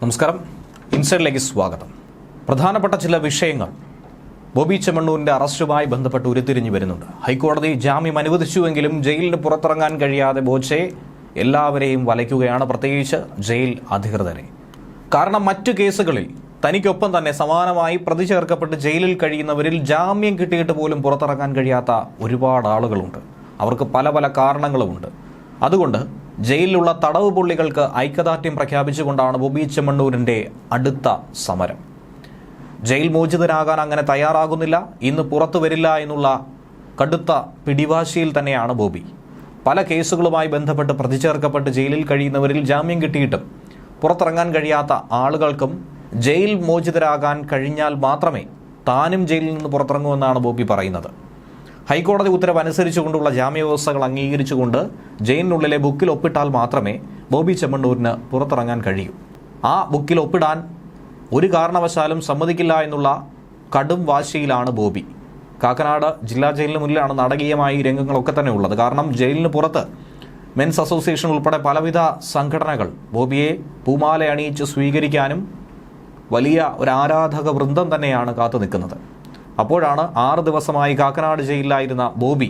നമസ്കാരം, ഇൻസൈഡിലേക്ക് സ്വാഗതം. പ്രധാനപ്പെട്ട ചില വിഷയങ്ങൾ ബോബി ചെമ്മണ്ണൂരിന്റെ അറസ്റ്റുമായി ബന്ധപ്പെട്ട് ഉരുത്തിരിഞ്ഞു വരുന്നുണ്ട്. ഹൈക്കോടതി ജാമ്യം അനുവദിച്ചുവെങ്കിലും ജയിലിന് പുറത്തിറങ്ങാൻ കഴിയാതെ ബോച്ചെ എല്ലാവരെയും വലയ്ക്കുകയാണ്, പ്രത്യേകിച്ച് ജയിൽ അധികൃതരെ. കാരണം മറ്റു കേസുകളിൽ തനിക്കൊപ്പം തന്നെ സമാനമായി പ്രതി ചേർക്കപ്പെട്ട് ജയിലിൽ കഴിയുന്നവരിൽ ജാമ്യം കിട്ടിയിട്ട് പോലും പുറത്തിറങ്ങാൻ കഴിയാത്ത ഒരുപാട് ആളുകളുണ്ട്. അവർക്ക് പല പല കാരണങ്ങളുമുണ്ട്. അതുകൊണ്ട് ജയിലിലുള്ള തടവ് പുള്ളികൾക്ക് ഐക്യദാർഢ്യം പ്രഖ്യാപിച്ചുകൊണ്ടാണ് ബോബി ചെമ്മണ്ണൂരിൻ്റെ അടുത്ത സമരം. ജയിൽ മോചിതനാകാൻ അങ്ങനെ തയ്യാറാകുന്നില്ല, ഇന്ന് പുറത്തു വരില്ല എന്നുള്ള കടുത്ത പിടിവാശിയിൽ തന്നെയാണ് ബോബി. പല കേസുകളുമായി ബന്ധപ്പെട്ട് പ്രതി ചേർക്കപ്പെട്ട് ജയിലിൽ കഴിയുന്നവരിൽ ജാമ്യം കിട്ടിയിട്ടും പുറത്തിറങ്ങാൻ കഴിയാത്ത ആളുകൾക്കും ജയിൽ മോചിതരാകാൻ കഴിഞ്ഞാൽ മാത്രമേ താനും ജയിലിൽ നിന്ന് പുറത്തിറങ്ങുമെന്നാണ് ബോബി പറയുന്നത്. ഹൈക്കോടതി ഉത്തരവ് അനുസരിച്ചുകൊണ്ടുള്ള ജാമ്യവ്യവസ്ഥകൾ അംഗീകരിച്ചുകൊണ്ട് ജയിലിനുള്ളിലെ ബുക്കിൽ ഒപ്പിട്ടാൽ മാത്രമേ ബോബി ചെമ്മണ്ണൂരിന് പുറത്തിറങ്ങാൻ കഴിയൂ. ആ ബുക്കിൽ ഒപ്പിടാൻ ഒരു കാരണവശാലും സമ്മതിക്കില്ല എന്നുള്ള കടും വാശിയിലാണ് ബോബി. കാക്കനാട് ജില്ലാ ജയിലിന് മുന്നിലാണ് നാടകീയമായി ഈ രംഗങ്ങളൊക്കെ തന്നെ ഉള്ളത്. കാരണം ജയിലിന് പുറത്ത് മെൻസ് അസോസിയേഷൻ ഉൾപ്പെടെ പലവിധ സംഘടനകൾ ബോബിയെ പൂമാല അണിയിച്ച് സ്വീകരിക്കാനും വലിയ ഒരു ആരാധക വൃന്ദം തന്നെയാണ് കാത്തു നിൽക്കുന്നത്. അപ്പോഴാണ് 6 ദിവസമായി കാക്കനാട് ജയിലിലായിരുന്ന ബോബി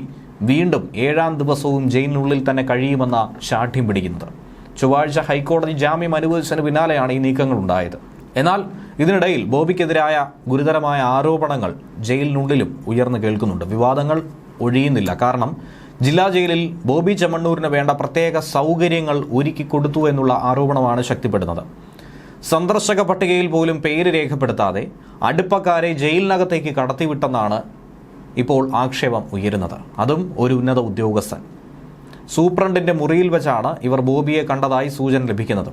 വീണ്ടും 7ാം ദിവസവും ജയിലിനുള്ളിൽ തന്നെ കഴിയുമെന്ന ശാഠ്യം പിടിക്കുന്നത്. ചൊവ്വാഴ്ച ഹൈക്കോടതി ജാമ്യം അനുവദിച്ചതിന് പിന്നാലെയാണ് ഈ നീക്കങ്ങൾ ഉണ്ടായത്. എന്നാൽ ഇതിനിടയിൽ ബോബിക്കെതിരായ ഗുരുതരമായ ആരോപണങ്ങൾ ജയിലിനുള്ളിലും ഉയർന്നു കേൾക്കുന്നുണ്ട്. വിവാദങ്ങൾ ഒഴിയുന്നില്ല. കാരണം ജില്ലാ ജയിലിൽ ബോബി ചെമ്മണ്ണൂരിന് വേണ്ട പ്രത്യേക സൗകര്യങ്ങൾ ഒരുക്കി കൊടുത്തു എന്നുള്ള ആരോപണമാണ് ശക്തിപ്പെടുന്നത്. സന്ദർശക പട്ടികയിൽ പോലും പേര് രേഖപ്പെടുത്താതെ അടുപ്പക്കാരെ ജയിലിനകത്തേക്ക് കടത്തിവിട്ടെന്നാണ് ഇപ്പോൾ ആക്ഷേപം ഉയരുന്നത്. അതും ഒരു ഉന്നത ഉദ്യോഗസ്ഥൻ. സൂപ്രണ്ടിന്റെ മുറിയിൽ വെച്ചാണ് ഇവർ ബോബിയെ കണ്ടതായി സൂചന ലഭിക്കുന്നത്.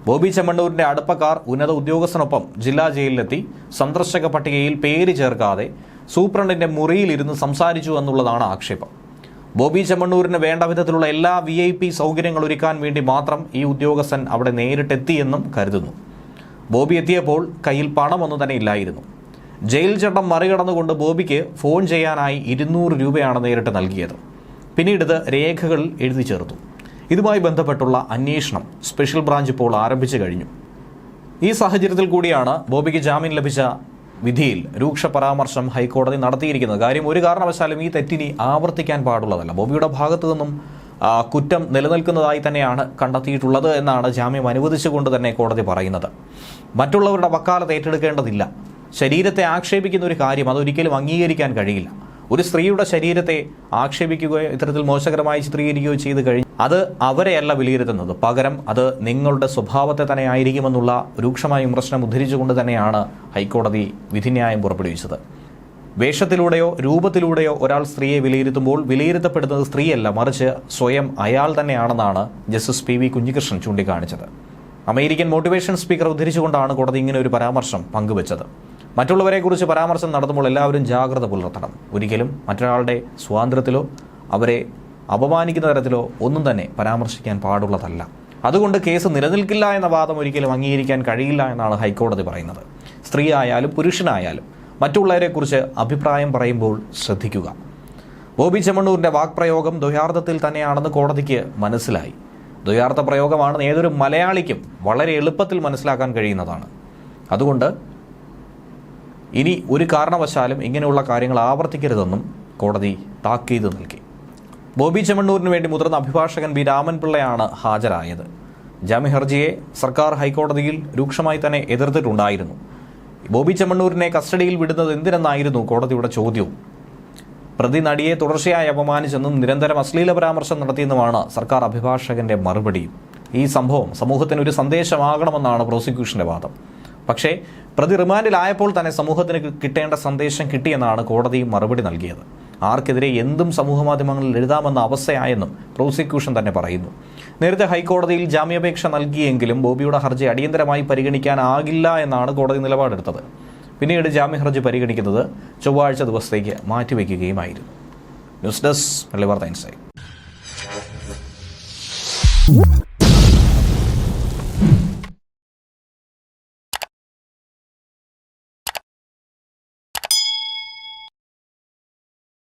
ബോബി ചെമ്മണ്ണൂരിന്റെ അടുപ്പക്കാർ ഉന്നത ഉദ്യോഗസ്ഥനൊപ്പം ജില്ലാ ജയിലിലെത്തി സന്ദർശക പട്ടികയിൽ പേര് ചേർക്കാതെ സൂപ്രണ്ടിന്റെ മുറിയിലിരുന്ന് സംസാരിച്ചു എന്നുള്ളതാണ് ആക്ഷേപം. ബോബി ചെമ്മണ്ണൂരിന് വേണ്ട വിധത്തിലുള്ള എല്ലാ VIP സൗകര്യങ്ങൾ ഒരുക്കാൻ വേണ്ടി മാത്രം ഈ ഉദ്യോഗസ്ഥൻ അവിടെ നേരിട്ടെത്തിയെന്നും കരുതുന്നു. ബോബി എത്തിയപ്പോൾ കയ്യിൽ പണമൊന്നും തന്നെ ഇല്ലായിരുന്നു. ജയിൽ ചട്ടം മറികടന്നുകൊണ്ട് ബോബിക്ക് ഫോൺ ചെയ്യാനായി 200 രൂപയാണ് നേരിട്ട് നൽകിയത്. പിന്നീട് ഇത് രേഖകൾ എഴുതി ചേർത്തു. ഇതുമായി ബന്ധപ്പെട്ടുള്ള അന്വേഷണം സ്പെഷ്യൽ ബ്രാഞ്ച് ഇപ്പോൾ ആരംഭിച്ചു കഴിഞ്ഞു. ഈ സാഹചര്യത്തിൽ കൂടിയാണ് ബോബിക്ക് ജാമ്യം ലഭിച്ച വിധിയിൽ രൂക്ഷ പരാമർശം ഹൈക്കോടതി നടത്തിയിരിക്കുന്നത്. കാര്യം ഒരു കാരണവശാലും ഈ തെറ്റിനി ആവർത്തിക്കാൻ പാടുള്ളതല്ല. ബോബിയുടെ ഭാഗത്തു നിന്നും കുറ്റം നിലനിൽക്കുന്നതായി തന്നെയാണ് കണ്ടെത്തിയിട്ടുള്ളത് എന്നാണ് ജാമ്യം അനുവദിച്ചുകൊണ്ട് തന്നെ കോടതി പറയുന്നത്. മറ്റുള്ളവരുടെ വക്കാലത്ത് ഏറ്റെടുക്കേണ്ടതില്ല. ശരീരത്തെ ആക്ഷേപിക്കുന്ന ഒരു കാര്യം അതൊരിക്കലും അംഗീകരിക്കാൻ കഴിയില്ല. ഒരു സ്ത്രീയുടെ ശരീരത്തെ ആക്ഷേപിക്കുകയോ ഇത്തരത്തിൽ മോശകരമായി ചിത്രീകരിക്കുകയോ ചെയ്ത് കഴിഞ്ഞാൽ അത് അവരെയല്ല വിലയിരുത്തുന്നത്, പകരം അത് നിങ്ങളുടെ സ്വഭാവത്തെ തന്നെ ആയിരിക്കുമെന്നുള്ള രൂക്ഷമായ വിമർശനം ഉദ്ധരിച്ചുകൊണ്ട് തന്നെയാണ് ഹൈക്കോടതി വിധിന്യായം പുറപ്പെടുവിച്ചത്. വേഷത്തിലൂടെയോ രൂപത്തിലൂടെയോ ഒരാൾ സ്ത്രീയെ വിലയിരുത്തുമ്പോൾ വിലയിരുത്തപ്പെടുന്നത് സ്ത്രീയല്ല, മറിച്ച് സ്വയം അയാൾ തന്നെയാണെന്നാണ് ജസ്റ്റിസ് PV കുഞ്ഞികൃഷ്ണൻ ചൂണ്ടിക്കാണിച്ചത്. അമേരിക്കൻ മോട്ടിവേഷൻ സ്പീക്കർ ഉദ്ധരിച്ചുകൊണ്ടാണ് കോടതി ഇങ്ങനെ ഒരു പരാമർശം പങ്കുവച്ചത്. മറ്റുള്ളവരെക്കുറിച്ച് പരാമർശം നടത്തുമ്പോൾ എല്ലാവരും ജാഗ്രത പുലർത്തണം. ഒരിക്കലും മറ്റൊരാളുടെ സ്വാതന്ത്ര്യത്തിലോ അവരെ അപമാനിക്കുന്ന തരത്തിലോ ഒന്നും തന്നെ പരാമർശിക്കാൻ പാടുള്ളതല്ല. അതുകൊണ്ട് കേസ് നിലനിൽക്കില്ല എന്ന വാദം ഒരിക്കലും അംഗീകരിക്കാൻ കഴിയില്ല എന്നാണ് ഹൈക്കോടതി പറയുന്നത്. സ്ത്രീ ആയാലും പുരുഷനായാലും മറ്റുള്ളവരെക്കുറിച്ച് അഭിപ്രായം പറയുമ്പോൾ ശ്രദ്ധിക്കുക. ബോബി ചെമ്മണ്ണൂരിൻ്റെ വാക്പ്രയോഗം ദ്വയാർത്ഥത്തിൽ തന്നെയാണെന്ന് കോടതിക്ക് മനസ്സിലായി. ദ്വയാർത്ഥ പ്രയോഗമാണ് ഏതൊരു മലയാളിക്കും വളരെ എളുപ്പത്തിൽ മനസ്സിലാക്കാൻ കഴിയുന്നതാണ്. അതുകൊണ്ട് ഇനി ഒരു കാരണവശാലും ഇങ്ങനെയുള്ള കാര്യങ്ങൾ ആവർത്തിക്കരുതെന്നും കോടതി താക്കീത് നൽകി. ബോബി ചെമ്മണ്ണൂരിന് വേണ്ടി മുതിർന്ന അഭിഭാഷകൻ B. രാമൻപിള്ളയാണ് ഹാജരായത്. ജാമ്യ ഹർജിയെ സർക്കാർ ഹൈക്കോടതിയിൽ രൂക്ഷമായി തന്നെ എതിർത്തിട്ടുണ്ടായിരുന്നു. ബോബി ചെമ്മണ്ണൂരിനെ കസ്റ്റഡിയിൽ വിടുന്നത് എന്തിനെന്നായിരുന്നു കോടതിയുടെ ചോദ്യവും. പ്രതി നടിയെ തുടർച്ചയായി അപമാനിച്ചെന്നും നിരന്തരം അശ്ലീല പരാമർശം നടത്തിയെന്നുമാണ് സർക്കാർ അഭിഭാഷകന്റെ മറുപടിയും. ഈ സംഭവം സമൂഹത്തിന് ഒരു സന്ദേശമാകണമെന്നാണ് പ്രോസിക്യൂഷന്റെ വാദം. പക്ഷേ പ്രതി റിമാൻഡിലായപ്പോൾ തന്നെ സമൂഹത്തിന് കിട്ടേണ്ട സന്ദേശം കിട്ടിയെന്നാണ് കോടതി മറുപടി നൽകിയത്. ആർക്കെതിരെ എന്തും സമൂഹമാധ്യമങ്ങളിൽ എഴുതാമെന്ന അവസ്ഥയായെന്നും പ്രോസിക്യൂഷൻ തന്നെ പറയുന്നു. നേരത്തെ ഹൈക്കോടതിയിൽ ജാമ്യാപേക്ഷ നൽകിയെങ്കിലും ബോബിയുടെ ഹർജി അടിയന്തരമായി പരിഗണിക്കാനാകില്ല എന്നാണ് കോടതി നിലപാടെടുത്തത്. പിന്നീട് ജാമ്യ ഹർജി പരിഗണിക്കുന്നത് ചൊവ്വാഴ്ച ദിവസത്തേക്ക് മാറ്റിവെക്കുകയുമായിരുന്നു. ന്യൂസ് ഡെസ്ക് മലയാളി വാർത്ത ഇൻസൈഡ്.